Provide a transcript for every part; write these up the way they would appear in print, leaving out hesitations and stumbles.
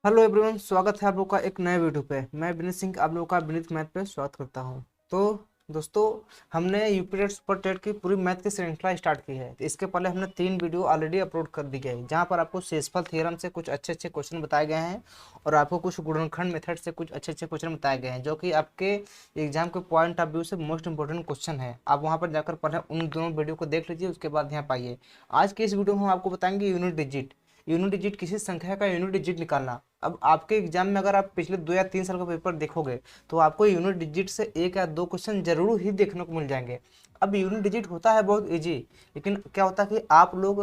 Hello everyone, स्वागत है आप लोग का एक नए वीडियो पे। मैं विनीत सिंह आप लोगों का विनीत मैथ पे स्वागत करता हूं। तो दोस्तों, हमने यूपी टेट सुपर टेट की पूरी मैथ की श्रृंखला स्टार्ट की है। तो इसके पहले हमने 3 वीडियो ऑलरेडी अपलोड कर दी गई, जहां पर आपको शेषफल थ्योरम से कुछ अच्छे अच्छे क्वेश्चन बताए गए हैं और आपको कुछ गुणनखंड मेथड से कुछ अच्छे अच्छे क्वेश्चन बताए गए हैं, जो कि आपके एग्जाम के पॉइंट ऑफ व्यू से मोस्ट इंपोर्टेंट क्वेश्चन है। आप वहाँ पर जाकर पहले उन दोनों वीडियो को देख लीजिए, उसके बाद यहाँ पाइए। आज के इस वीडियो में हम आपको बताएंगे यूनिट डिजिट। यूनिट डिजिट, किसी संख्या का यूनिट डिजिट निकालना। अब आपके एग्जाम में अगर आप पिछले 2 या 3 साल का पेपर देखोगे तो आपको यूनिट डिजिट से 1 या 2 क्वेश्चन जरूर ही देखने को मिल जाएंगे। अब यूनिट डिजिट होता है बहुत इजी, लेकिन क्या होता है कि आप लोग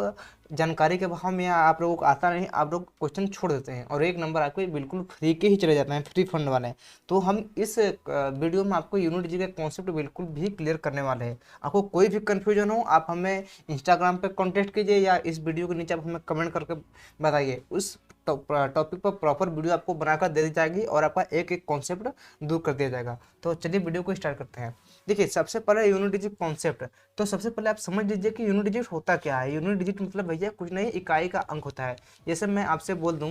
जानकारी के अभाव में या आप लोगों को आता नहीं, आप लोग क्वेश्चन छोड़ देते हैं और 1 नंबर आपके बिल्कुल फ्री के ही चले जाते हैं, फ्री फंड वाले। तो हम इस वीडियो में आपको यूनिट डिजिट का कॉन्सेप्ट बिल्कुल भी क्लियर करने वाले हैं। आपको कोई भी कन्फ्यूजन हो, आप हमें इंस्टाग्राम पे कांटेक्ट कीजिए या इस वीडियो के नीचे आप हमें कमेंट करके बताइए। उस टॉपिक पर प्रॉपर वीडियो आपको बनाकर दे दी जाएगी और आपका एक एक कॉन्सेप्ट दूर कर दिया जाएगा। तो चलिए वीडियो को स्टार्ट करते हैं। देखिए, सबसे पहले यूनिट डिजिट कॉन्सेप्ट। तो सबसे पहले आप समझ लीजिए कि यूनिट डिजिट होता क्या है। यूनिट डिजिट मतलब भैया कुछ नहीं, इकाई का अंक होता है। जैसे मैं आपसे बोल दूं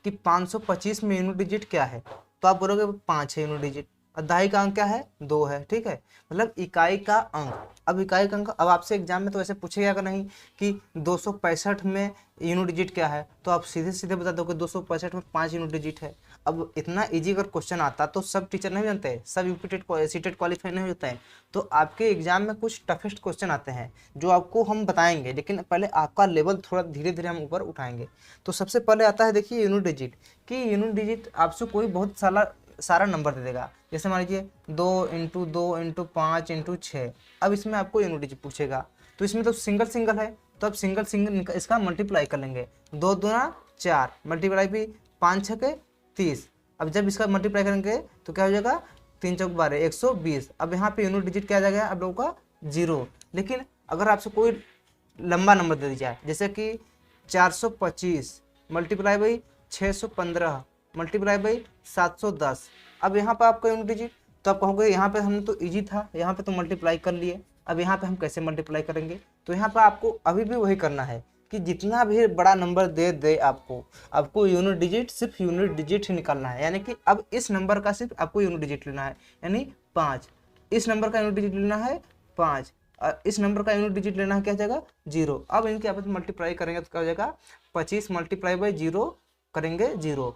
कि 525 में यूनिट डिजिट क्या है, तो आप बोलोगे 5 है यूनिट डिजिट। और दहाई का अंक क्या है, 2 है। ठीक है, मतलब इकाई का अंक। अब इकाई का अंक, अब आपसे एग्जाम में तो ऐसे पूछेगा अगर नहीं कि 265 में यूनिट डिजिट क्या है, तो आप सीधे सीधे बता दो कि 265 में 5 यूनिट डिजिट है। अब इतना इजी अगर क्वेश्चन आता तो सब टीचर नहीं जानते, सब यूपी टेट सीटेट क्वालिफाई नहीं होते हैं। तो आपके एग्जाम में कुछ टफेस्ट क्वेश्चन आते हैं जो आपको हम बताएंगे, लेकिन पहले आपका लेवल थोड़ा धीरे धीरे हम ऊपर उठाएंगे। तो सबसे पहले आता है, देखिए, यूनिट डिजिट। कि यूनिट डिजिट आपसे कोई बहुत सारा सारा नंबर दे देगा। जैसे मान लीजिए 2 × 2 × 5 × 6। अब इसमें आपको यूनिट डिजिट पूछेगा, तो इसमें तो सिंगल सिंगल है, तो अब सिंगल सिंगल इसका मल्टीप्लाई कर लेंगे। 2 दूना 4 मल्टीप्लाई भी 5 × 6 = 30। अब जब इसका मल्टीप्लाई करेंगे तो क्या हो जाएगा, 3 × 4 = 120। अब यहाँ पे यूनिट डिजिट क्या आ जाएगा आप लोगों का, 0। लेकिन अगर आपसे कोई लंबा नंबर दे दिया, जैसे कि 425 मल्टीप्लाई बाई 615 मल्टीप्लाई बाई 710। अब यहाँ पर आपका यूनिट डिजिट, तो आप कहोगे यहाँ पे हमने तो इजी था, यहाँ पे तो मल्टीप्लाई कर लिए, अब यहाँ पे हम कैसे मल्टीप्लाई करेंगे। तो यहाँ पे आपको अभी भी वही करना है कि जितना भी बड़ा नंबर दे दे आपको, आपको यूनिट डिजिट, सिर्फ यूनिट डिजिट ही निकालना है। यानी कि अब इस नंबर का सिर्फ आपको यूनिट डिजिट लेना है, यानी 5। इस नंबर का यूनिट डिजिट लेना है 5, और इस नंबर का यूनिट डिजिट लेना है क्या जाएगा, 0। अब इनके आपस में मल्टीप्लाई करेंगे तो क्या हो जाएगा, 25 मल्टीप्लाई बाई 0 करेंगे 0,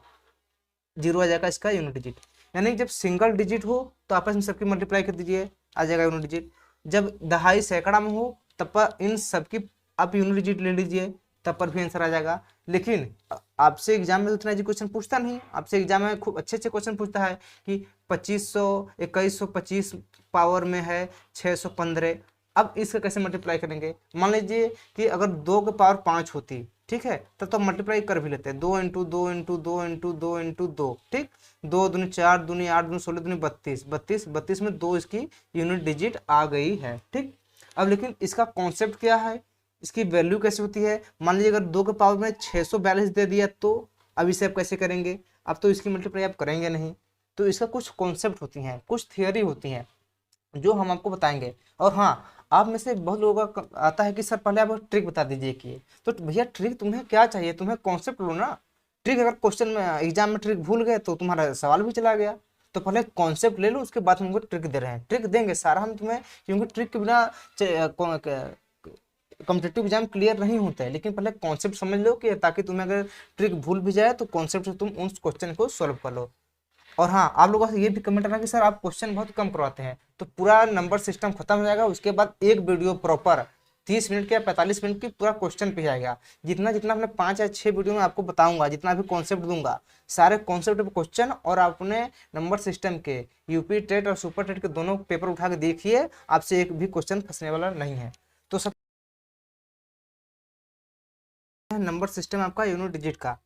0 आ जाएगा इसका यूनिट डिजिट। यानी जब सिंगल डिजिट हो तो आपस में सबकी मल्टीप्लाई कर दीजिए, आ जाएगा यूनिट डिजिट। जब दहाई सैकड़ा में हो तब पर इन सबकी आप यूनिट डिजिट ले लीजिए, तब पर भी आंसर आ जाएगा। लेकिन आपसे एग्जाम में तो इतना क्वेश्चन पूछता नहीं, आपसे एग्जाम में खूब अच्छे अच्छे क्वेश्चन पूछता है कि 2500 2125 पावर में है 615। अब इसका कैसे मल्टीप्लाई करेंगे। मान लीजिए कि अगर 2 की पावर 5 होती, ठीक है, तब तो मल्टीप्लाई कर भी लेते हैं, 2 × 2 × 2 × 2 × 2, ठीक। 2 दूनी 4 दूनी 8 दूनी 16 दूनी 32, 32 में 2 इसकी यूनिट डिजिट आ गई है, ठीक। अब लेकिन इसका कॉन्सेप्ट क्या है, इसकी वैल्यू कैसे होती है। मान लीजिए अगर 2 के पावर में 642 दे दिया, तो अब इसे आप कैसे करेंगे। अब तो इसकी मल्टीप्लाई आप करेंगे नहीं। तो इसका कुछ कॉन्सेप्ट होती हैं, कुछ थियोरी होती हैं, जो हम आपको बताएंगे। और हाँ, आप में से बहुत लोगों का आता है कि सर पहले आप ट्रिक बता दीजिए कि, तो भैया ट्रिक तुम्हें क्या चाहिए, तुम्हें कॉन्सेप्ट लो ना। ट्रिक अगर क्वेश्चन में एग्जाम में ट्रिक भूल गए तो तुम्हारा सवाल भी चला गया। तो पहले कॉन्सेप्ट ले लो, उसके बाद हमको ट्रिक दे रहे हैं, ट्रिक देंगे सारा हम तुम्हें, क्योंकि ट्रिक के बिना कॉम्पिटेटिव एग्जाम क्लियर नहीं होता है। लेकिन पहले कॉन्सेप्ट समझ लो, कि ताकि तुम्हें अगर ट्रिक भूल भी जाए तो कॉन्सेप्ट से तुम उस क्वेश्चन को सॉल्व कर लो। और हाँ, आप लोगों से ये भी कमेंट करना कि सर आप क्वेश्चन बहुत कम करवाते हैं, तो पूरा नंबर सिस्टम खत्म हो जाएगा। उसके बाद एक वीडियो प्रॉपर 30 मिनट या 45 मिनट की पूरा क्वेश्चन पे आएगा। जितना जितना अपने 5 या 6 वीडियो में आपको बताऊंगा, जितना भी कॉन्सेप्ट दूंगा, सारे कॉन्सेप्ट पे क्वेश्चन और अपने नंबर सिस्टम के यूपी टेट और सुपर टेट के दोनों पेपर उठा के देखिए, आपसे एक भी क्वेश्चन फंसने वाला नहीं है। तो सब नंबर सिस्टम आपका यूनिट डिजिट का।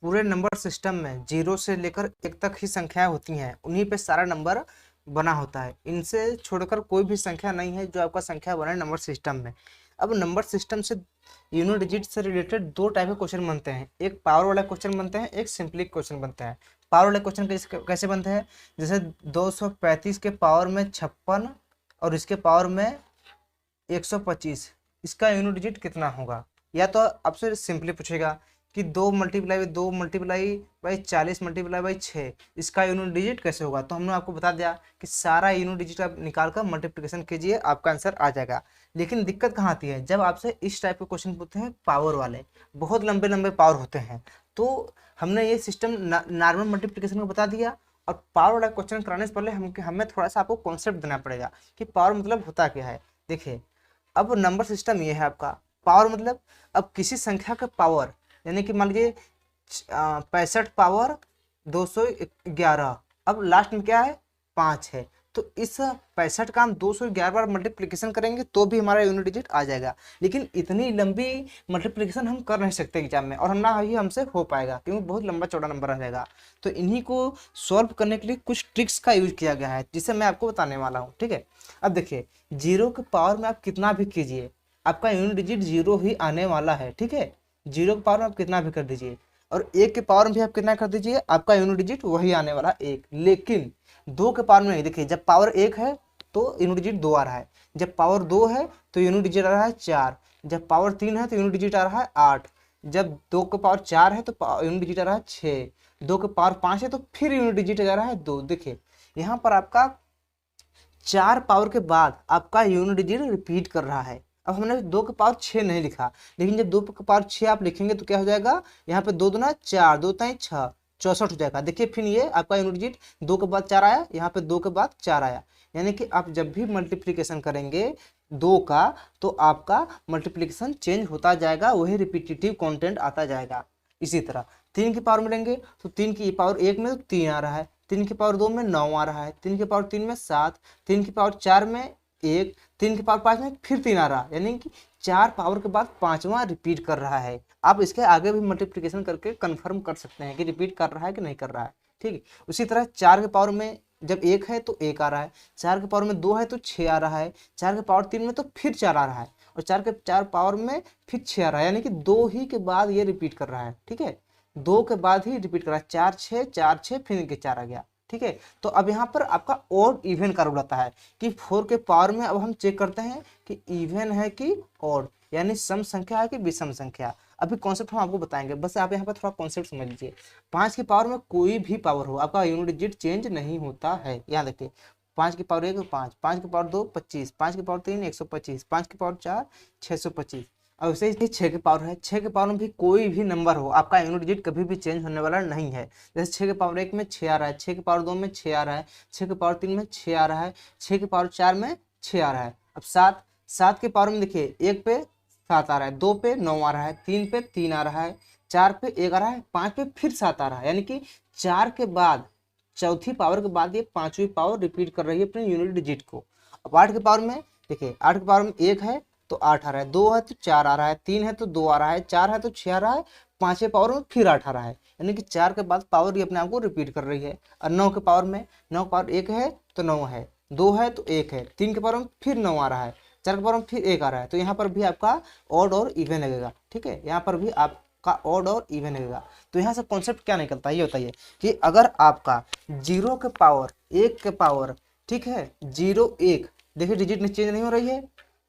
पूरे नंबर सिस्टम में 0 से लेकर 1 तक ही संख्याएं होती हैं, उन्हीं पे सारा नंबर बना होता है। इनसे छोड़कर कोई भी संख्या नहीं है जो आपका संख्या बना है नंबर सिस्टम में। अब नंबर सिस्टम से यूनिट डिजिट से रिलेटेड 2 टाइप के क्वेश्चन बनते हैं, एक पावर वाला क्वेश्चन बनते हैं, एक सिंपलिक क्वेश्चन बनता है। पावर वाले क्वेश्चन कैसे बनते हैं, जैसे 235 के पावर में 56 और इसके पावर में 125, इसका यूनिट डिजिट कितना होगा। या तो आपसे सिंपली पूछेगा कि 2 × 2 × 40 × 6 इसका यूनिट डिजिट कैसे होगा। तो हमने आपको बता दिया कि सारा यूनिट डिजिट आप निकाल कर मल्टीप्लिकेशन कीजिए, आपका आंसर आ जाएगा। लेकिन दिक्कत कहाँ आती है, जब आपसे इस टाइप के क्वेश्चन पूछते हैं पावर वाले, बहुत लंबे लंबे पावर होते हैं। तो हमने ये सिस्टम नॉर्मल मल्टीप्लिकेशन में बता दिया, और पावर वाला क्वेश्चन कराने से पहले हमें थोड़ा सा आपको कॉन्सेप्ट देना पड़ेगा कि पावर मतलब होता क्या है। देखिए, अब नंबर सिस्टम ये है आपका। पावर मतलब अब किसी संख्या का पावर, यानी कि मान लीजिए 65 पावर 211, अब लास्ट में क्या है 5 है, तो इस 65 का हम 211 बार मल्टीप्लिकेशन करेंगे तो भी हमारा यूनिट डिजिट आ जाएगा। लेकिन इतनी लंबी मल्टीप्लिकेशन हम कर नहीं सकते एग्जाम में, और हम ना ही हमसे हो पाएगा क्योंकि बहुत लंबा चौड़ा नंबर आ जाएगा। तो इन्हीं को सॉल्व करने के लिए कुछ ट्रिक्स का यूज किया गया है, जिसे मैं आपको बताने वाला हूँ। ठीक है, अब देखिए, 0 के पावर में आप कितना भी कीजिए, आपका यूनिट डिजिट 0 ही आने वाला है। ठीक है, 0 के पावर में आप कितना भी कर दीजिए, और 1 के पावर में भी आप कितना कर दीजिए, आपका यूनिट डिजिट वही आने वाला 1। लेकिन 2 के पावर में नहीं। देखिए, जब पावर 1 है तो यूनिट डिजिट 2 आ रहा है, जब पावर 2 है तो यूनिट डिजिट आ रहा है 4, जब पावर 3 है तो यूनिट डिजिट आ रहा है 8, जब 2 के पावर 4 है तो यूनिट डिजिट आ रहा है 6, 2 के पावर 5 है तो फिर यूनिट डिजिट आ रहा है 2। देखिए, यहाँ पर आपका 4 पावर के बाद आपका यूनिट डिजिट रिपीट कर रहा है। अब हमने 2 के पावर 6 नहीं लिखा, लेकिन जब 2 के पावर 6 आप लिखेंगे तो क्या हो जाएगा, यहाँ पे 2 दूना 4, 2 ताई 6, 64 हो जाएगा। देखिए, फिर ये आपका यूनिट डिजिट 2 के बाद 4 आया, यहाँ पे 2 के बाद 4 आया। यानी कि आप जब भी मल्टीप्लिकेशन करेंगे 2 का, तो आपका मल्टीप्लिकेशन चेंज होता जाएगा, वही रिपीटेटिव कंटेंट आता जाएगा। इसी तरह 3 की पावर में लेंगे तो 3 की पावर 1 में तो 3 आ रहा है, 3 की पावर 2 में 9 आ रहा है, 3 की पावर 3 में 7, 3 की पावर 4 में 1, 3 की पावर 5 में फिर 3 आ रहा है। यानी कि 4 पावर के बाद 5वां रिपीट कर रहा है। आप इसके आगे भी मल्टीप्लिकेशन करके कंफर्म कर सकते हैं कि रिपीट कर रहा है कि नहीं कर रहा है। ठीक है, उसी तरह 4 के पावर में जब 1 है तो 1 आ रहा है, 4 के पावर में 2 है तो 6 आ रहा है, 4 के पावर 3 में तो फिर 4 आ रहा है, और 4 के 4 पावर में फिर 6 आ रहा है। यानी कि 2 ही के बाद ये रिपीट कर रहा है। ठीक है, 2 के बाद ही रिपीट कर रहा है, 4 6 4 6 फिर इनके 4 आ गया। ठीक है, तो अब यहाँ पर आपका ऑड इवन का रूल आता है कि 4 के पावर में अब हम चेक करते हैं कि इवन है कि ऑड, यानी सम संख्या है कि विषम संख्या। अभी कॉन्सेप्ट हम आपको बताएंगे, बस आप यहाँ पर थोड़ा कॉन्सेप्ट समझ लीजिए। 5 की पावर में कोई भी पावर हो, आपका यूनिट डिजिट चेंज नहीं होता है। यहाँ देखिए, 5 की पावर 1 5, 5 की पावर 2 25, 5 की पावर 3 125, 5 की पावर 4 625। अब वैसे ही 6 के पावर है, 6 के पावर में भी कोई भी नंबर हो, आपका यूनिट डिजिट कभी भी चेंज होने वाला नहीं है। जैसे 6 के पावर 1 में 6 आ रहा है, 6 के पावर 2 में 6 आ रहा है, 6 के पावर 3 में 6 आ रहा है, 6 के पावर 4 में 6 आ रहा है। अब 7, 7 के पावर में देखिए, 1 पे 7 आ रहा है, 2 पे 9 आ रहा है, 3 पे 3 आ रहा है, 4 पे 1 आ रहा है, 5 पे फिर 7 आ रहा है। यानी कि 4 के बाद चौथी पावर के बाद ये 5वीं पावर रिपीट कर रही है अपने यूनिट डिजिट को। अब 8 के पावर में देखिए, 8 के पावर में 1 है तो 8 आ रहा है, 2 है तो 4 आ रहा है, 3 है तो 2 आ रहा है, 4 है तो 6 आ रहा है, 5वें पावर में फिर 8 आ रहा है। यानी कि 4 के बाद पावर ये अपने आप को रिपीट कर रही है। और 9 के पावर में, 9 के पावर 1 है तो 9 है, 2 है तो 1 है, 3 के पावर में फिर 9 आ रहा है, 4 के पावर में फिर 1 आ रहा है। तो यहाँ पर भी आपका ऑड और इवन लगेगा। ठीक है, यहाँ पर भी आपका ऑड और इवन लगेगा। तो यहाँ से कॉन्सेप्ट क्या निकलता है ये बताइए, कि अगर आपका 0 के पावर 1 के पावर, ठीक है, 0 1, देखिए डिजिट चेंज नहीं हो रही है,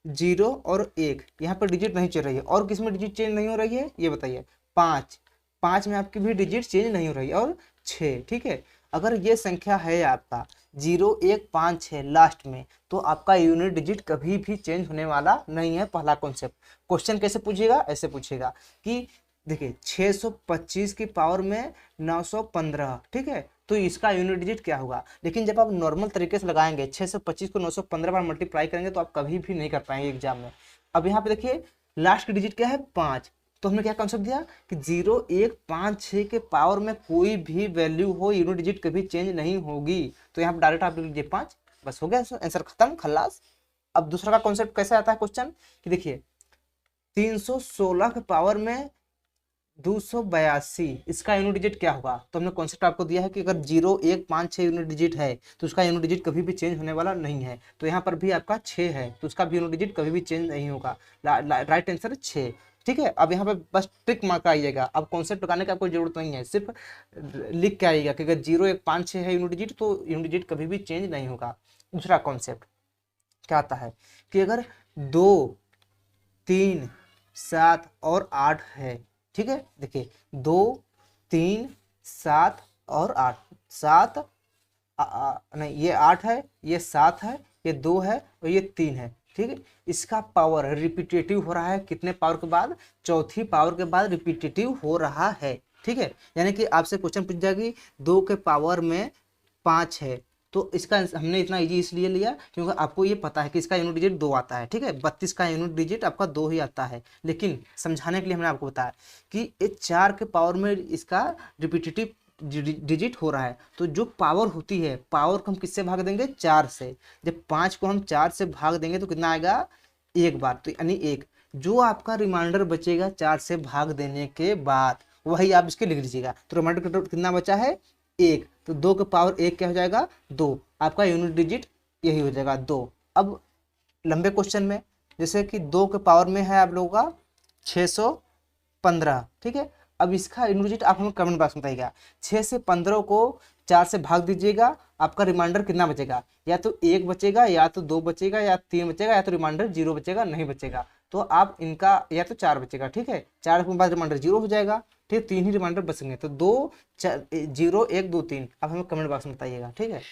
0 और 1 यहाँ पर डिजिट नहीं चल रही है, और किस में डिजिट चेंज नहीं हो रही है ये बताइए, 5, 5 में आपकी भी डिजिट चेंज नहीं हो रही है, और 6। ठीक है, अगर ये संख्या है आपका 0 1 5 6 लास्ट में, तो आपका यूनिट डिजिट कभी भी चेंज होने वाला नहीं है। पहला कॉन्सेप्ट। क्वेश्चन कैसे पूछेगा, ऐसे पूछेगा कि देखिए 625 की पावर में 915, ठीक है, तो इसका यूनिट डिजिट क्या होगा। लेकिन जब आप नॉर्मल तरीके से लगाएंगे, 625 को 915 बार मल्टीप्लाई करेंगे तो आप कभी भी नहीं कर पाएंगे एग्जाम में। अब यहाँ पे देखिए, लास्ट की डिजिट क्या है 5, तो हमने क्या कॉन्सेप्ट दिया कि 0 1 5 6 के पावर में कोई भी वैल्यू हो, यूनिट डिजिट कभी चेंज नहीं होगी। तो यहाँ पर डायरेक्ट आप लिख लीजिए 5, बस हो गया आंसर, खत्म, खल्लास। अब दूसरा का कॉन्सेप्ट कैसे आता है क्वेश्चन, कि देखिए 316 के पावर में 282, इसका यूनिट डिजिट क्या होगा। तो हमने कॉन्सेप्ट आपको दिया है कि अगर 0 1 5 6 यूनिट डिजिट है तो उसका यूनिट डिजिट कभी भी चेंज होने वाला नहीं है। तो यहाँ पर भी आपका 6 है तो उसका भी यूनिट डिजिट कभी भी चेंज नहीं होगा। राइट आंसर है 6। ठीक है, अब यहाँ पे बस ट्रिक मार्क आइएगा, अब कॉन्सेप्ट लगाने का कोई जरूरत नहीं है, सिर्फ लिख के आइएगा कि अगर 0 1 5 6 है यूनिट डिजिट तो यूनिट डिजिट कभी भी चेंज नहीं होगा। दूसरा कॉन्सेप्ट क्या आता है कि अगर 2 3 7 और 8 है, ठीक है, देखिए 2 3 7 और 8, 7 नहीं ये 8 है, ये 7 है, ये 2 है और ये 3 है। ठीक है, इसका पावर रिपीटेटिव हो रहा है कितने पावर के बाद, चौथी पावर के बाद रिपीटेटिव हो रहा है। ठीक है, यानी कि आपसे क्वेश्चन पूछ जाएगी 2 के पावर में 5 है, तो इसका हमने इतना इजी इसलिए लिया क्योंकि आपको ये पता है कि इसका यूनिट डिजिट 2 आता है। ठीक है, 32 का यूनिट डिजिट आपका 2 ही आता है, लेकिन समझाने के लिए हमने आपको बताया कि ये 4 के पावर में इसका रिपीटेटिव डिजिट हो रहा है, तो जो पावर होती है, पावर को हम किससे भाग देंगे, 4 से। जब 5 को हम 4 से भाग देंगे तो कितना आएगा, एक बार, तो यानी एक। जो आपका रिमाइंडर बचेगा 4 से भाग देने के बाद, वही आप इसके लिख लीजिएगा। तो रिमाइंडर कितना बचा है, एक, तो 2 के पावर 1 क्या हो जाएगा, 2। आपका यूनिट डिजिट यही हो जाएगा 2। अब लंबे क्वेश्चन में जैसे कि 2 के पावर में है आप लोगों का 615। ठीक है, अब इसका यूनिट डिजिट आप हमें कमेंट बॉक्स में बताइएगा। 6 से 15 को 4 से भाग दीजिएगा, आपका रिमाइंडर कितना बचेगा, या तो 1 बचेगा, या तो 2 बचेगा, या 3 बचेगा, या तो रिमाइंडर 0 बचेगा, नहीं बचेगा। तो आप इनका या तो 4 बचेगा। ठीक है, 4 के बाद रिमाइंडर 0 हो जाएगा। ठीक, 3 ही रिमाइंडर बचेंगे, तो 2 0 1 2 3 आप हमें कमेंट बॉक्स में बताइएगा। ठीक है,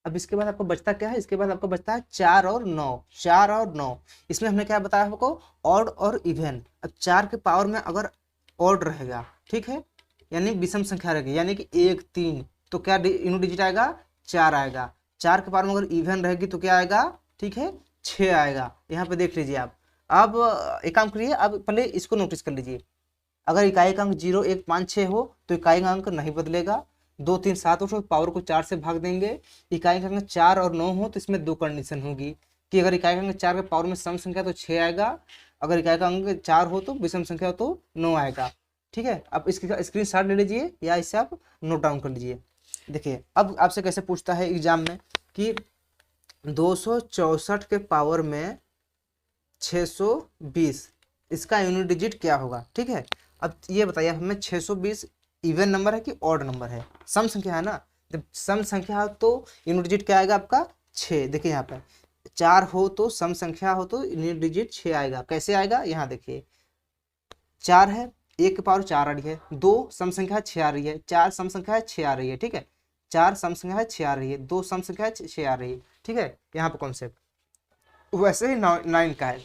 अब इसके बाद आपको बचता क्या है, इसके बाद आपको बचता है 4 और 9। 4 और 9 इसमें हमने क्या बताया आपको, ऑड और इवन। अब 4 के पावर में अगर ऑड रहेगा, ठीक है, यानी विषम संख्या रहेगी, यानी कि 1 3, तो क्या यूनिट डिजिट आएगा, 4 आएगा। 4 के पावर में अगर इवन रहेगी तो क्या आएगा, ठीक है, 6 आएगा। यहाँ पे देख लीजिए आप। अब एक काम करिए, अब पहले इसको नोटिस कर लीजिए। अगर इकाई का अंक 0 1 5 6 हो तो इकाई का अंक नहीं बदलेगा। 2 3 7 हो, पावर को 4 से भाग देंगे। इकाई का अंक 4 और 9 हो तो इसमें 2 कंडीशन होगी कि अगर इकाई का अंक 4 के पावर में सम संख्या तो 6 आएगा, अगर इकाई का अंक 4 हो तो विषम संख्या हो तो 9 आएगा। ठीक है, आप इसकी स्क्रीनशॉट ले लीजिए या इसे आप नोट डाउन कर लीजिए। देखिए अब आपसे कैसे पूछता है एग्जाम में कि 264 के पावर में 620, इसका यूनिट डिजिट क्या होगा। ठीक है, अब ये बताइए हमें 620 इवन नंबर है कि ऑड नंबर है, सम संख्या है ना। जब सम संख्या हो तो यूनिट डिजिट क्या आएगा आपका, 6। देखिए यहाँ पर 4 हो तो सम संख्या हो तो यूनिट डिजिट 6 आएगा। कैसे आएगा, यहाँ देखिए 4 है, 1 के पावर 4 आ रही है, 2 सम संख्या है 6 आ रही है, 4 सम संख्या है 6 आ रही है। ठीक है, 4 सम संख्या है 6 आ रही है, 2 सम संख्या है 6 आ रही है। ठीक है, यहाँ पर कॉन्सेप्ट वैसे ही 9 का है।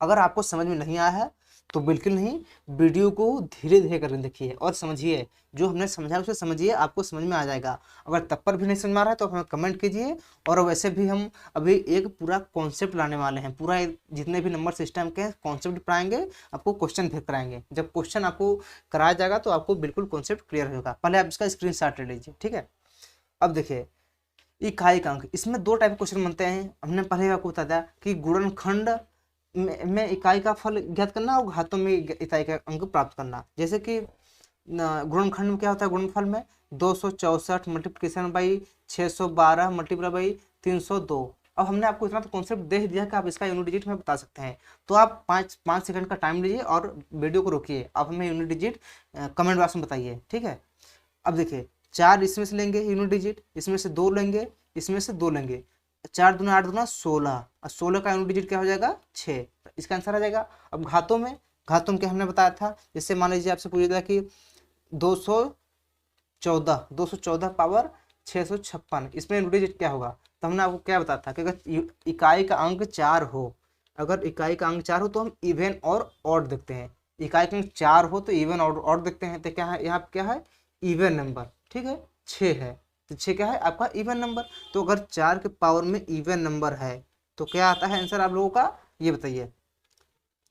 अगर आपको समझ में नहीं आया है तो बिल्कुल नहीं, वीडियो को धीरे धीरे करके देखिए और समझिए। जो हमने समझाया उसे समझिए, आपको समझ में आ जाएगा। अगर तब पर भी नहीं समझ में आ रहा है तो हमें कमेंट कीजिए। और वैसे भी हम अभी एक पूरा कॉन्सेप्ट लाने वाले हैं, पूरा जितने भी नंबर सिस्टम के कॉन्सेप्ट पढ़ाएंगे, आपको क्वेश्चन भी कराएंगे। जब क्वेश्चन आपको कराया जाएगा तो आपको बिल्कुल कॉन्सेप्ट क्लियर होगा। पहले आप इसका स्क्रीनशॉट ले लीजिए। ठीक है, अब देखिए इकाई का अंक, इसमें 2 टाइप के क्वेश्चन बनते हैं। हमने पहले आपको बताया कि गुणनखंड में इकाई का फल ज्ञात करना और घातों में इकाई का अंक प्राप्त करना। जैसे कि गुणनखंड में क्या होता है, गुणनफल में 264 मल्टीप्लिकेशन बाई 612 मल्टीप्लाई बाई 302। अब हमने आपको इतना तो कॉन्सेप्ट दे ही दिया कि आप इसका यूनिट डिजिट में बता सकते हैं। तो आप 5 सेकंड का टाइम लीजिए और वीडियो को रोकिए, आप हमें यूनिट डिजिट कमेंट बॉक्स में बताइए। ठीक है, अब देखिए 4 इसमें से लेंगे यूनिट डिजिट, इसमें से 2 लेंगे, इसमें से 2 लेंगे, 4 दूना 8 दूना 16, और 16 का यूनिट डिजिट क्या हो जाएगा, 6। इसका आंसर आ जाएगा। अब घातों में क्या हमने बताया था, जैसे मान लीजिए आपसे पूछा था कि 214 पावर 656, इसमें यूनिट डिजिट क्या होगा। तो हमने आपको क्या बताया था कि अगर इकाई का अंक 4 हो, अगर इकाई का अंक 4 हो तो हम इवन और ऑड देखते हैं। इकाई का अंक 4 हो तो इवन और ऑड देखते हैं। तो क्या है, यहाँ क्या है, इवन नंबर। ठीक है, 6 है, तो 6 क्या है आपका इवन नंबर। तो अगर 4 के पावर में इवन नंबर है तो क्या आता है आंसर आप लोगों का, ये बताइए,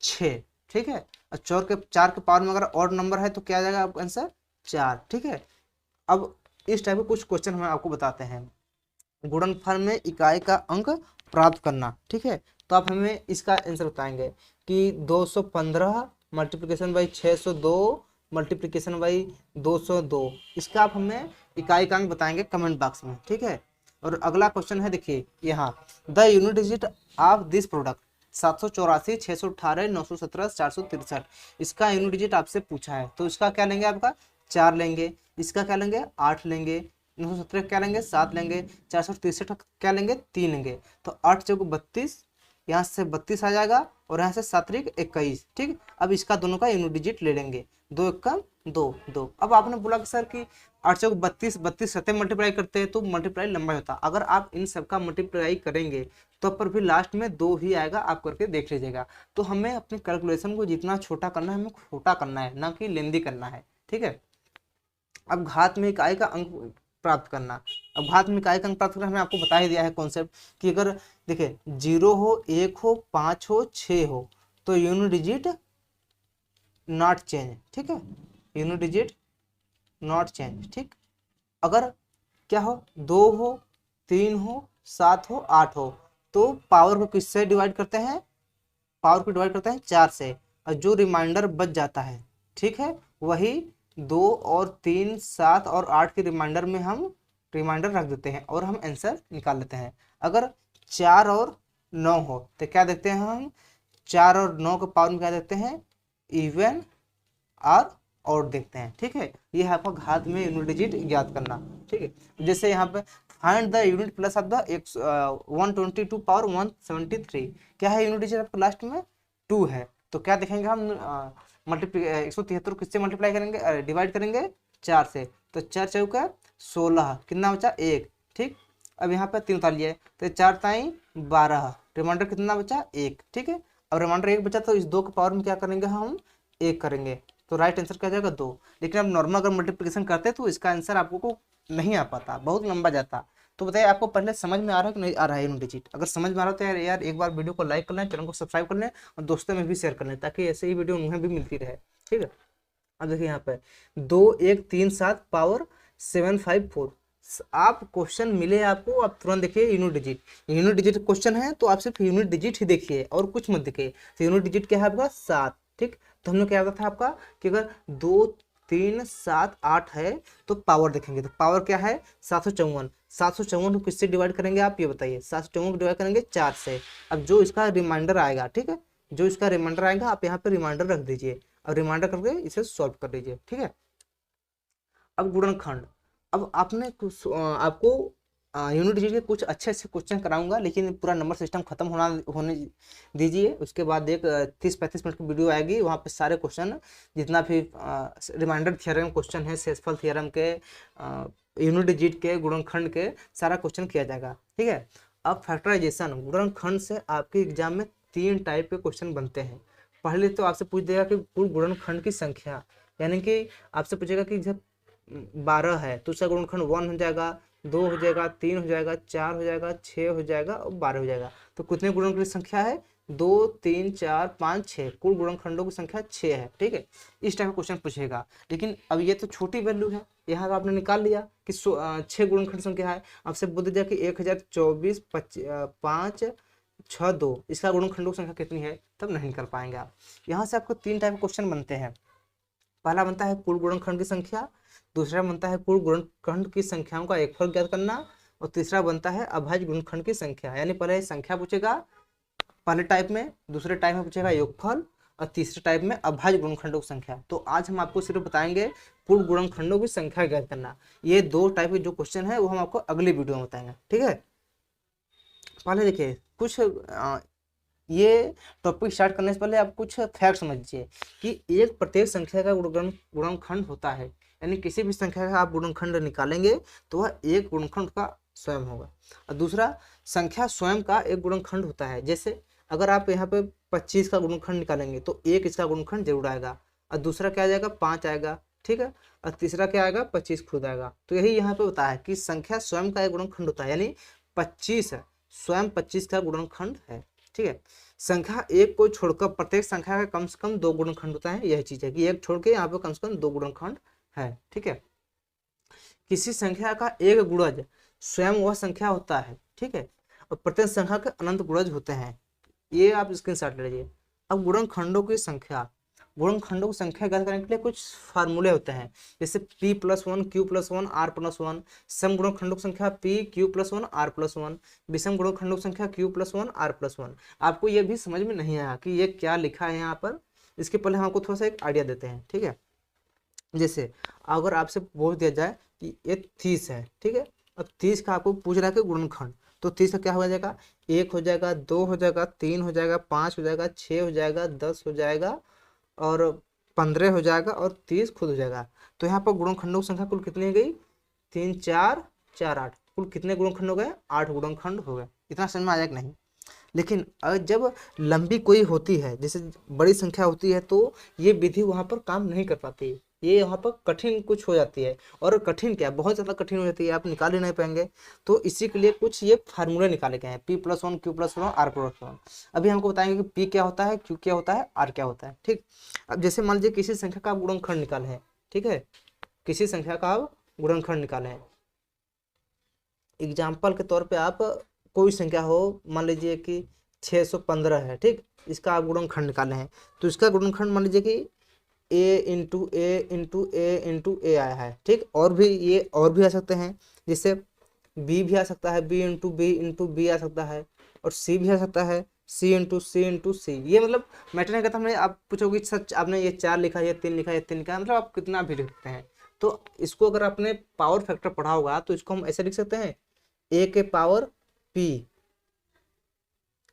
6। ठीक है, और 4 के पावर में अगर ऑड नंबर है तो क्या आ जाएगा आपका आंसर, 4। ठीक है, अब इस टाइप के कुछ क्वेश्चन हम आपको बताते हैं। गुणनफल में इकाई का अंक प्राप्त करना। ठीक है, तो आप हमें इसका आंसर बताएंगे कि 215 मल्टीप्लिकेशन बाई 602 मल्टीप्लिकेशन बाई 202, इसका आप हमें इकाई का अंक बताएंगे कमेंट बॉक्स में। ठीक है, और अगला क्वेश्चन है, देखिए यहाँ the unit digit of this product 784 618 917 463, इसका यूनिट डिजिट आपसे पूछा है। तो इसका क्या लेंगे आपका, 4 लेंगे, इसका क्या लेंगे, 8 लेंगे, 917 क्या लेंगे, 7 लेंगे, 463 क्या लेंगे, 3 लेंगे। तो 8 चौक 32, यहाँ से 32 आ जाएगा और यहाँ से 7 त्रिक 21। ठीक, अब इसका दोनों का यूनिट डिजिट ले लेंगे, 2 एकम 2 2। अब आपने बोला कि सर कि 832 32 सत्य मल्टीप्लाई करते हैं तो मल्टीप्लाई लंबा होता। अगर आप इन सबका मल्टीप्लाई करेंगे तो पर भी लास्ट में 2 ही आएगा, आप करके देख लीजिएगा। तो हमें अपने कैलकुलेशन को जितना छोटा करना है, हमें छोटा करना है, ना कि लेंदी करना है। ठीक है, अब घात में इकाई का अंक प्राप्त करना। अब घात में इकाई का अंक प्राप्त करना हमने आपको बता ही दिया है कॉन्सेप्ट कि अगर देखिए 0 हो, 1 हो, 5 हो, 6 हो तो यूनिट डिजिट नॉट चेंज। ठीक है, यूनिट डिजिट नॉट चेंज। ठीक, अगर क्या हो 2 हो, 3 हो, 7 हो, 8 हो तो पावर को किससे डिवाइड करते हैं, पावर को डिवाइड करते हैं 4 से, और जो रिमाइंडर बच जाता है, ठीक है, वही 2 और 3 7 और 8 के रिमाइंडर में हम रिमाइंडर रख देते हैं और हम आंसर निकाल लेते हैं। अगर 4 और 9 हो तो क्या देखते हैं हम, 4 और 9 के पावर में क्या देखते हैं, इवन और ऑड देखते हैं। ठीक है, ये है आपका घात में यूनिट डिजिट ज्ञात करना। ठीक है, जैसे यहाँ पे find the unit plus of the 122 power 173, क्या है यूनिट डिजिट आपका लास्ट में 2 है। तो क्या देखेंगे हम, मल्टीप्लाई 173 किससे मल्टीप्लाई करेंगे, डिवाइड करेंगे 4 से, तो 4 चौका 16, कितना बचा 1। ठीक, अब यहाँ पे 3 उतार लिए तो 4 ताई 12, रिमाइंडर कितना बचा 1। ठीक है, अब रिमाइंडर 1 बचा तो इस 2 के पावर में क्या करेंगे हम, 1 करेंगे, तो राइट आंसर क्या जाएगा 2। लेकिन अब नॉर्मल अगर मल्टीप्लिकेशन करते तो इसका आंसर आपको को नहीं आ पाता, बहुत लंबा जाता। तो बताइए आपको पहले समझ में आ रहा है कि नहीं आ रहा है यूनिट डिजिट। अगर समझ में आ रहा है तो यार एक बार वीडियो को लाइक कर लें, चैनल को सब्सक्राइब कर लें और दोस्तों में भी शेयर कर लें, ताकि ऐसे ही वीडियो उन्हें भी मिलती रहे। ठीक है, अब देखिए यहाँ पे 2 1 3 7 पावर 754, आप क्वेश्चन मिले आपको, आप तुरंत देखिए unit digit, unit digit question है तो आप सिर्फ यूनिट डिजिट ही देखिए और कुछ मत देखिए। तो यूनिट डिजिट क्या है आपका 7। ठीक, तो हमने क्या था आपका कि अगर 2 3 7 8 है तो पावर देखेंगे, तो पावर क्या है 754। 754 को किससे डिवाइड करेंगे आप ये बताइए, 754 को डिवाइड करेंगे 4 से। अब जो इसका रिमाइंडर आएगा, ठीक है, जो इसका रिमाइंडर आएगा आप यहाँ पे रिमाइंडर रख दीजिए और रिमाइंडर करके इसे सॉल्व कर लीजिए। ठीक है, अब गुणनखंड, अब आपने आपको यूनिट डिजिट के कुछ अच्छे अच्छे क्वेश्चन कराऊंगा, लेकिन पूरा नंबर सिस्टम खत्म होने दीजिए। उसके बाद एक 30-35 मिनट की वीडियो आएगी, वहाँ पे सारे क्वेश्चन जितना भी रिमाइंडर थ्योरम क्वेश्चन है, शेषफल थ्योरम के, यूनिट डिजिट के, गुणनखंड के, सारा क्वेश्चन किया जाएगा। ठीक है, अब फैक्टराइजेशन, गुणनखंड से आपके एग्जाम में 3 टाइप के क्वेश्चन बनते हैं। पहले तो आपसे पूछ देगा कि कुल गुणनखंड की संख्या, यानी कि आपसे पूछेगा कि जब 12 है तो उसका गुणनखंड 1 हो जाएगा, 2 हो जाएगा, 3 हो जाएगा, 4 हो जाएगा, 6 हो जाएगा और 12 हो जाएगा। तो कितने गुणनखंड की संख्या है, 2 3 4 5 6, कुल गुणनखंडों की संख्या 6 है। ठीक है, इस टाइप का क्वेश्चन पूछेगा। लेकिन अब ये तो छोटी वैल्यू है, यहाँ आपने निकाल लिया कि 6 गुणनखंड संख्या है, आपसे बोल दिया कि 1024 5 6 2, इसका गुणनखंडों की संख्या कितनी है, तब नहीं निकल पाएंगे आप। यहाँ से आपको 3 टाइप के क्वेश्चन बनते हैं। पहला बनता है कुल गुणनखंड की संख्या, दूसरा बनता है कुल गुणनखंड की संख्याओं का एक फल ज्ञात करना, और तीसरा बनता है अभाज्य गुणनखंड की संख्या। यानी पहले संख्या पूछेगा पहले टाइप में, दूसरे टाइप में पूछेगा योगफल, और तीसरे टाइप में अभाज्य गुणनखंडों की संख्या। तो आज हम आपको सिर्फ बताएंगे कुल गुणनखंडों की संख्या ज्ञात करना। ये 2 टाइप के जो क्वेश्चन है वो हम आपको अगली वीडियो में बताएंगे। ठीक है, पहले देखिए कुछ ये टॉपिक स्टार्ट करने से पहले आप कुछ फैक्ट समझिए कि एक प्रत्येक संख्या का गुणनखंड होता है, यानी किसी भी संख्या का आप गुणनखंड निकालेंगे तो वह एक गुणनखंड का स्वयं होगा। और दूसरा, संख्या स्वयं का एक गुणनखंड होता है। जैसे अगर आप यहाँ पे 25 का गुणनखंड निकालेंगे तो एक इसका गुणनखंड जरूर आएगा, और दूसरा क्या आ जाएगा 5 आएगा। ठीक है, और तीसरा क्या आएगा 25 खुद आएगा। तो यही यहाँ पे बताया कि संख्या स्वयं का एक गुणनखंड होता है, यानी 25 स्वयं 25 का गुणनखंड है। ठीक है, संख्या एक को छोड़कर प्रत्येक संख्या का कम से कम 2 गुणनखंड होता है। यही चीज है कि एक छोड़ के यहाँ पे कम से कम 2 गुणनखंड है। ठीक है, किसी संख्या का एक गुणज स्वयं वह संख्या होता है। ठीक है, और प्रत्येक संख्या के अनंत गुणज होते हैं। ये आप स्क्रीनशॉट ले लीजिए। अब गुणनखंडों की संख्या, गुणनखंडों की संख्या ज्ञात करने के लिए कुछ फार्मूले होते हैं, जैसे p+1 q+1 r+1। सम गुणनखंडों की संख्या p q+1 r+1, विषम गुणनखंडों की संख्या q+1 r+1। आपको ये भी समझ में नहीं आया कि ये क्या लिखा है यहाँ पर, इसके पहले हम आपको थोड़ा सा एक आइडिया देते हैं। ठीक है, जैसे अगर आपसे बोल दिया जाए कि ये 30 है, ठीक है, अब 30 का आपको पूछ रहा है कि गुणनखंड, तो 30 का क्या हो जाएगा, 1 हो जाएगा, 2 हो जाएगा, 3 हो जाएगा, 5 हो जाएगा, 6 हो जाएगा, 10 हो जाएगा और 15 हो जाएगा और 30 खुद हो जाएगा। तो यहाँ पर गुणनखंडों की संख्या कुल कितनी हो गई, 3 4 4 8, कुल कितने गुणनखंड हो गए, 8 गुणनखंड हो गए। इतना समझ में आया कि नहीं। लेकिन जब लंबी कोई होती है, जैसे बड़ी संख्या होती है, तो ये विधि वहां पर काम नहीं कर पाती, ये यहाँ पर कठिन कुछ हो जाती है। और कठिन क्या, बहुत ज़्यादा कठिन हो जाती है, आप निकाल ही नहीं पाएंगे। तो इसी के लिए कुछ ये फार्मूले निकाले गए हैं, P+1 Q+1 R+1। अभी हमको बताएंगे कि P क्या होता है, Q क्या होता है, R क्या होता है। ठीक, अब जैसे मान लीजिए किसी संख्या का आप गुणनखंड निकाले हैं, ठीक है, किसी संख्या का आप गुणनखंड निकाले हैं। एग्जाम्पल के तौर पे आप कोई संख्या हो, मान लीजिए कि 615 है, ठीक, इसका आप गुणनखंड निकाले हैं। तो इसका गुणनखंड मान लीजिए कि a into a into a into a आया है, ठीक। और भी ये और भी आ सकते हैं, जैसे b भी आ सकता है, b इंटू बी आ सकता है, और c भी आ सकता है, c इंटू सी। ये मतलब मैटर नहीं करता, हमने आप पूछोगे सच आपने ये 4 लिखा, ये 3 लिखा, ये 3 लिखा, मतलब आप कितना भी लिख सकते हैं। तो इसको अगर आपने पावर फैक्टर पढ़ा होगा तो इसको हम ऐसे लिख सकते हैं, a के power p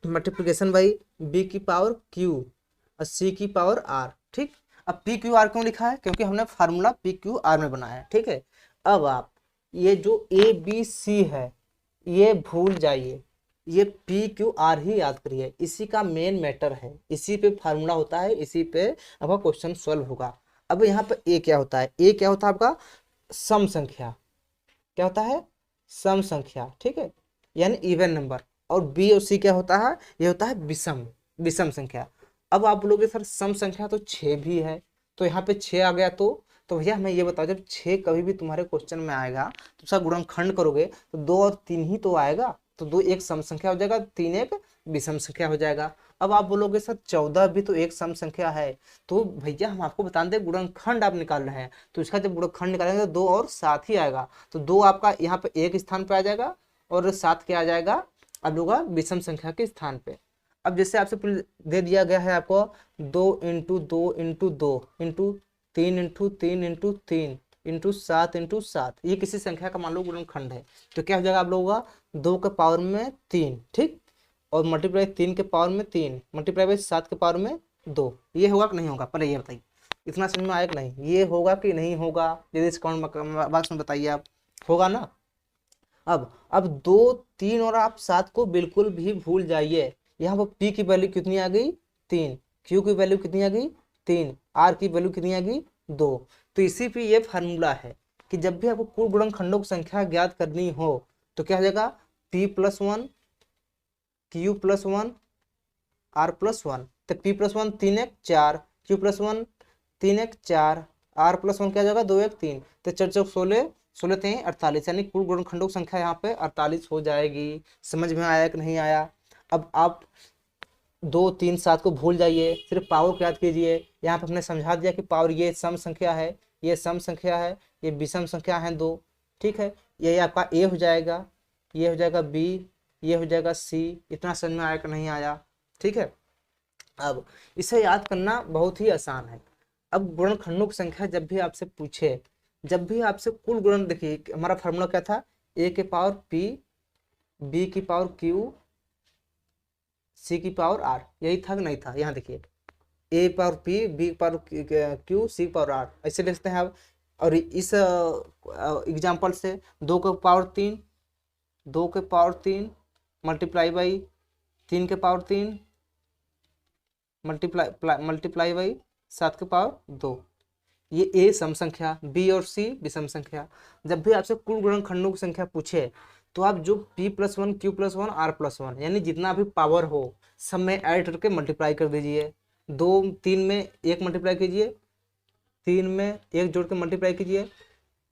multiplication by b की पावर q और c की पावर r, ठीक। अब पी क्यू आर क्यों लिखा है, क्योंकि हमने फार्मूला पी क्यू आर में बनाया है, ठीक है। अब आप ये जो ए बी सी है ये भूल जाइए, ये पी क्यू आर ही याद करिए, इसी का मेन मैटर है, इसी पे फार्मूला होता है, इसी पे आपका क्वेश्चन सॉल्व होगा। अब यहाँ पे ए क्या होता है, ए क्या होता है आपका सम संख्या, क्या होता है, सम संख्या, ठीक है, यानी इवन नंबर। और बी और सी क्या होता है, ये होता है विषम संख्या। अब आप बोलोगे सर सम संख्या तो 6 भी है, तो यहाँ पे 6 आ गया, तो भैया हमें ये बताओ, जब 6 कभी भी तुम्हारे क्वेश्चन में आएगा तो उसका गुणनखंड करोगे तो 2 और 3 ही तो आएगा, तो 2 एक सम संख्या हो जाएगा, 3 एक विषम संख्या हो जाएगा। अब आप बोलोगे सर 14 भी तो एक सम संख्या है, तो भैया हम आपको बता दें गुणनखंड आप निकाल रहे हैं, तो इसका जब गुणनखंड निकालेंगे तो 2 और 7 ही आएगा, तो 2 आपका यहाँ पे एक स्थान पे आ जाएगा और 7 क्या आ जाएगा आप लोग विषम संख्या के स्थान पे। अब जैसे आपसे दे दिया गया है आपको 2 into 2 into 2 into 3 into 3 into 3 into 7 into 7, ये किसी संख्या का मान लो गुणनखंड है, तो क्या हो जाएगा आप लोगों का 2 के पावर में 3, ठीक, और मल्टीप्लाई 3 के पावर में 3 मल्टीप्लाई बाई 7 के पावर में 2, ये होगा कि नहीं होगा, पहले ये बताइए, इतना समझ में आया कि नहीं, ये होगा कि नहीं होगा, यदि इस कमेंट बॉक्स में बताइए आप, होगा ना। अब 2 3 और आप 7 को बिल्कुल भी भूल जाइए, यहाँ पर P की वैल्यू कितनी आ गई 3, Q की वैल्यू कितनी आ गई 3, R की वैल्यू कितनी आ गई 2। तो इसी पे ये फार्मूला है कि जब भी आपको कुल गुणनखंडों की संख्या ज्ञात करनी हो तो क्या हो जाएगा P+1 Q+1 R+1, तो P+1 3 1 4, Q+1 3 1 4, R+1 क्या जाएगा 2 1 3, तो 4 4 16 16 3 48, यानी कुल गुणनखंडों की संख्या यहाँ पे 48 हो जाएगी। समझ में आया कि नहीं आया। अब आप 2 3 7 को भूल जाइए, सिर्फ पावर को याद कीजिए। यहाँ पे हमने समझा दिया कि पावर ये सम संख्या है, ये सम संख्या है, ये विषम संख्या है 2, ठीक है। ये आपका ए हो जाएगा, ये हो जाएगा बी, ये हो जाएगा सी। इतना समझ में आया कि नहीं आया, ठीक है। अब इसे याद करना बहुत ही आसान है। अब गुणनखंडों की संख्या जब भी आपसे पूछे, जब भी आपसे कुल गुणन, देखिए हमारा फार्मूला क्या था, ए के पावर पी, बी की पावर क्यू, सी की पावर आर, यही था कि नहीं था। यहाँ देखिए A power P, B power Q, C power R, ऐसे लिखते हैं आप। और इस एग्जाम्पल से 2 के पावर 3, 2 के पावर 3 मल्टीप्लाई बाई 3 के पावर 3 मल्टीप्लाई बाई 7 के पावर 2, ये ए सम संख्या, बी और सी विषम संख्या। जब भी आपसे कुल गुणनखंडों की संख्या पूछे तो आप जो P+1 Q+1 R+1 यानी जितना भी पावर हो सब में ऐड करके मल्टीप्लाई कर दीजिए। 2 3 में 1 मल्टीप्लाई कीजिए, 3 में 1 जोड़ के मल्टीप्लाई कीजिए,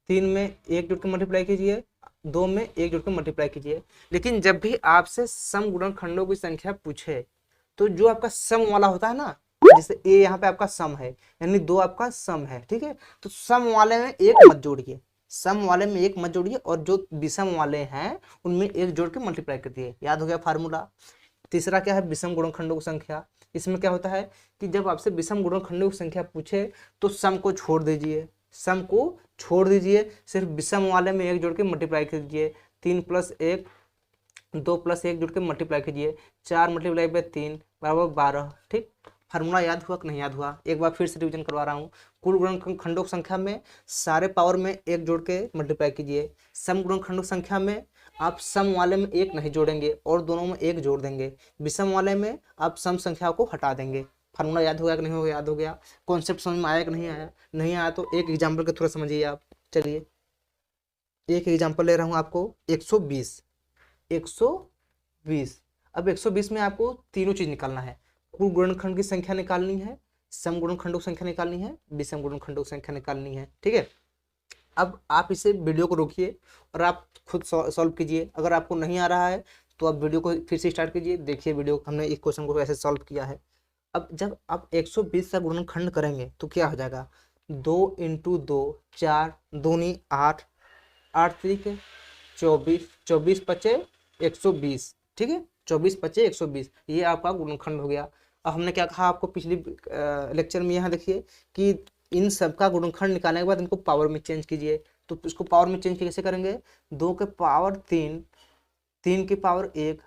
3 में 1 जोड़ के मल्टीप्लाई कीजिए, 2 में 1 जोड़ के मल्टीप्लाई कीजिए। लेकिन जब भी आपसे सम गुणनखंडों की संख्या पूछे तो जो आपका सम वाला होता है ना, जैसे ए यहाँ पे आपका सम है यानी 2 आपका सम है, ठीक है, तो सम वाले में 1 मत जोड़िए, सम वाले में 1 मत जोड़िए, और जो विषम वाले हैं उनमें 1 जोड़ के मल्टीप्लाई कर दिए। याद हो गया फार्मूला। तीसरा क्या है, विषम गुणनखंडों की संख्या। इसमें क्या होता है कि जब आपसे विषम गुणनखंडों की संख्या पूछे तो सम को छोड़ दीजिए, सम को छोड़ दीजिए, सिर्फ विषम वाले में 1 जोड़ के मल्टीप्लाई कर दीजिए। 3 + 1 2 + 1 जुड़ के मल्टीप्लाई कीजिए, 4 मल्टीप्लाई बाय 3 बराबर 12। ठीक, फार्मूला याद हुआ कि नहीं याद हुआ? एक बार फिर से रिवीजन करवा रहा हूँ। कुल गुणनखंडों की संख्या में सारे पावर में 1 जोड़ के मल्टीप्लाई कीजिए। सम गुणनखंडों की संख्या में आप सम वाले में 1 नहीं जोड़ेंगे और दोनों में 1 जोड़ देंगे। विषम वाले में आप सम संख्या को हटा देंगे। फार्मूला याद हो गया कि नहीं हो गया? याद हो गया। कॉन्सेप्ट समझ में आया कि नहीं आया? नहीं आया तो एक एग्जाम्पल के थोड़ा समझिए आप। चलिए एक एग्जाम्पल ले रहा हूँ आपको। 120 120। अब 120 में आपको तीनों चीज निकालना है। कुल गुणनखंड की संख्या निकालनी है, सम गुणनखंडों की संख्या निकालनी है, विषम गुणनखंडों की संख्या निकालनी है। ठीक है, अब आप इसे वीडियो को रोकिए और आप खुद सॉल्व कीजिए। अगर आपको नहीं आ रहा है तो आप वीडियो को फिर से स्टार्ट कीजिए, देखिए वीडियो हमने इस क्वेश्चन को कैसे सॉल्व किया है। अब जब आप 120 का गुणनखंड करेंगे तो क्या हो जाएगा? 2 × 2 4 दूनी 8, 8 3 24, 24 पचे 120। ठीक है, 24 पचे 120, ये आपका गुणनखंड हो गया। अब हमने क्या कहा आपको पिछली लेक्चर में? यहाँ देखिए कि इन सब का गुणनखंड निकालने के बाद इनको पावर में चेंज कीजिए। तो इसको पावर में चेंज कैसे करेंगे? 2 के पावर 3, 3 की पावर 1,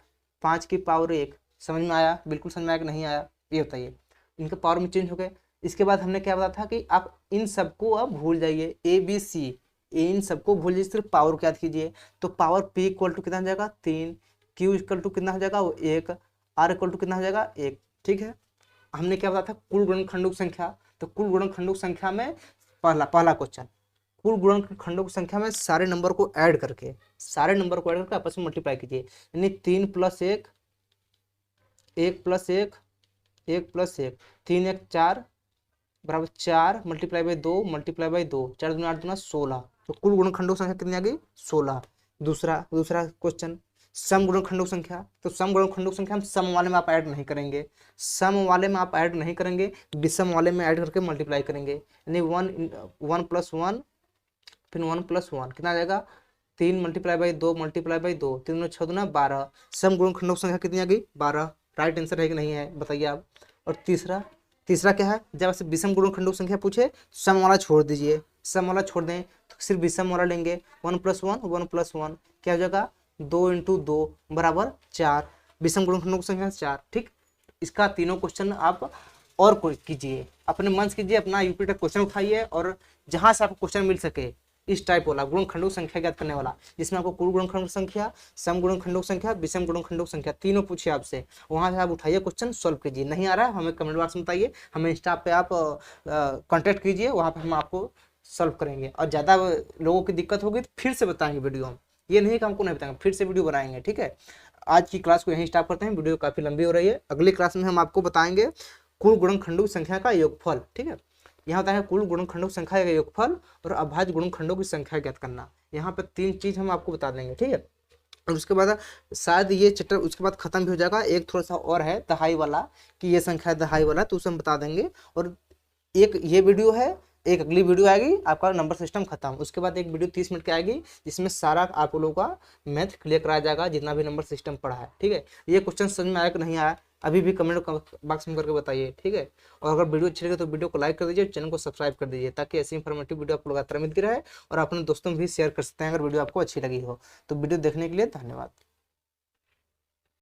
5 की पावर 1। समझ में आया? बिल्कुल समझ में आया कि नहीं आया? ये बताइए। इनके पावर में चेंज हो गए। इसके बाद हमने क्या बताया था कि आप इन सबको अब भूल जाइए, ABC, इन सबको भूल जाइए, सिर्फ पावर को याद कीजिए। तो पावर P इक्वल टू कितना हो जाएगा? 3, Q इक्वल टू कितना हो जाएगा? वो 1, R इक्वल टू कितना हो जाएगा? 1। ठीक है, हमने क्या बताया था? कुल गुणनखंडों की संख्या। तो कुल गुणनखंडों की संख्या में पहला क्वेश्चन, कुल गुणनखंडों की संख्या में सारे नंबर को ऐड करके आपस में मल्टीप्लाई कीजिए। यानी 3 + 1, 1 + 1, 1 + 1, 3 1 4 बराबर 4 मल्टीप्लाई बाई 2 मल्टीप्लाई बाई 2, 4 दूना 8 दूना 16। तो कुल गुणनखंडों की संख्या कितनी आ गई? 16। दूसरा क्वेश्चन, सम गुणनखंडों की संख्या। तो सम गुणनखंडों की संख्या हम सम वाले में आप ऐड नहीं करेंगे, विषम वाले में ऐड करके मल्टीप्लाई करेंगे। यानी 1 + 1 फिर 1 + 1 कितना आ जाएगा? 3 मल्टीप्लाई बाई 2 मल्टीप्लाई बाई 2, 3 दूना 6 दूना 12। सम गुणनखंडों की संख्या कितनी आ गई? 12। राइट आंसर है कि नहीं है बताइए आप। और तीसरा क्या है? जब आपसे विषम गुणनखंडों की संख्या पूछे सम वाला छोड़ दीजिए, सम वाला छोड़ दें तो सिर्फ विषम वाला लेंगे। 1 + 1 1 + 1 क्या हो जाएगा? 2 × 2 बराबर 4। विषम गुणनखंडों की संख्या 4। ठीक, इसका तीनों क्वेश्चन आप और कोई कीजिए, अपने मन से कीजिए, अपना यूपी तक क्वेश्चन उठाइए और जहां से आपको क्वेश्चन मिल सके इस टाइप वाला गुणनखंडों की संख्या ज्ञात करने वाला, जिसमें आपको कुल गुणनखंडों की संख्या, सम गुणनखंडों की संख्या, विषम गुणनखंडों की संख्या तीनों पूछे आपसे, वहां से आप उठाइए क्वेश्चन सॉल्व कीजिए। नहीं आ रहा है हमें कमेंट बॉक्स में बताइए, हमें इंस्टा पे आप कांटेक्ट कीजिए, वहां पे हम आपको सॉल्व करेंगे। और ज़्यादा लोगों की दिक्कत होगी तो फिर से बताएंगे वीडियो हम, ये नहीं कि हमको नहीं बताएंगे, फिर से वीडियो बनाएंगे। ठीक है, आज की क्लास को यहीं स्टार्ट करते हैं, वीडियो काफ़ी लंबी हो रही है। अगली क्लास में हम आपको बताएंगे कुल गुणनखंडों की संख्या का योगफल। ठीक है, यहाँ होता है कुल गुणनखंडों की संख्या का योगफल और अभाज्य गुणनखंडों की संख्या ज्ञात करना। यहाँ पे 3 चीज हम आपको बता देंगे। ठीक है, और उसके बाद शायद ये चैप्टर उसके बाद खत्म भी हो जाएगा। एक थोड़ा सा और है दहाई वाला, कि ये संख्या है दहाई वाला, तो उसे हम बता देंगे। और एक ये वीडियो है, एक अगली वीडियो आएगी आपका नंबर सिस्टम खत्म। उसके बाद एक वीडियो 30 मिनट की आएगी जिसमें सारा आप लोगों का मैथ क्लियर कराया जाएगा, जितना भी नंबर सिस्टम पढ़ा है। ठीक है, ये क्वेश्चन समझ में आया कि नहीं आया अभी भी कमेंट बॉक्स में करके बताइए। ठीक है, और अगर वीडियो अच्छी लगे तो वीडियो को लाइक कर दीजिए, चैनल को सब्सक्राइब कर दीजिए, ताकि ऐसी इंफॉर्मेटिव वीडियो आप लोग लगातार मिलती रहे। और अपने दोस्तों में भी शेयर कर सकते हैं अगर वीडियो आपको अच्छी लगी हो। तो वीडियो देखने के लिए धन्यवाद।